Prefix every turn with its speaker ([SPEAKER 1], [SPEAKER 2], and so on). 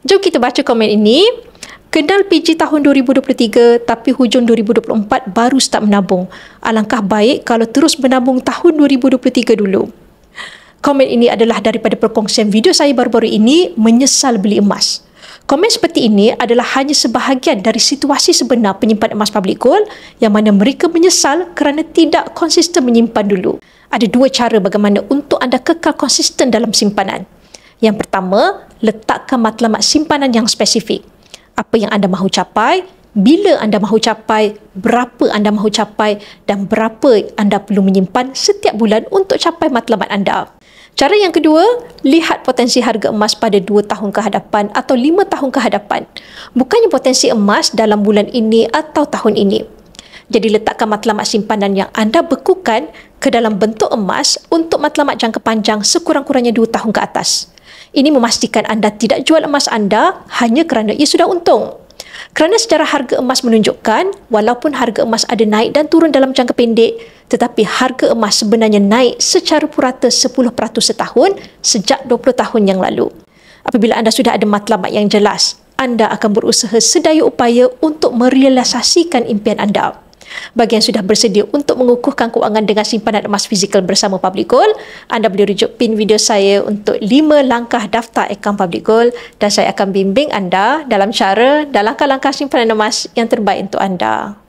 [SPEAKER 1] Jom kita baca komen ini. Kenal PG tahun 2023 tapi hujung 2024 baru start menabung. Alangkah baik kalau terus menabung tahun 2023 dulu. Komen ini adalah daripada perkongsian video saya baru-baru ini, menyesal beli emas. Komen seperti ini adalah hanya sebahagian dari situasi sebenar penyimpan emas public gold yang mana mereka menyesal kerana tidak konsisten menyimpan dulu. Ada dua cara bagaimana untuk anda kekal konsisten dalam simpanan. Yang pertama, letakkan matlamat simpanan yang spesifik. Apa yang anda mahu capai, bila anda mahu capai, berapa anda mahu capai dan berapa anda perlu menyimpan setiap bulan untuk capai matlamat anda. Cara yang kedua, lihat potensi harga emas pada 2 tahun ke hadapan atau 5 tahun ke hadapan. Bukannya potensi emas dalam bulan ini atau tahun ini. Jadi letakkan matlamat simpanan yang anda bekukan ke dalam bentuk emas untuk matlamat jangka panjang sekurang-kurangnya 2 tahun ke atas. Ini memastikan anda tidak jual emas anda hanya kerana ia sudah untung. Kerana sejarah harga emas menunjukkan, walaupun harga emas ada naik dan turun dalam jangka pendek, tetapi harga emas sebenarnya naik secara purata 10% setahun sejak 20 tahun yang lalu. Apabila anda sudah ada matlamat yang jelas, anda akan berusaha sedaya upaya untuk merealisasikan impian anda. Bagi yang sudah bersedia untuk mengukuhkan kewangan dengan simpanan emas fizikal bersama Public Gold, anda boleh rujuk pin video saya untuk 5 langkah daftar akaun Public Gold dan saya akan bimbing anda dalam cara dan langkah-langkah simpanan emas yang terbaik untuk anda.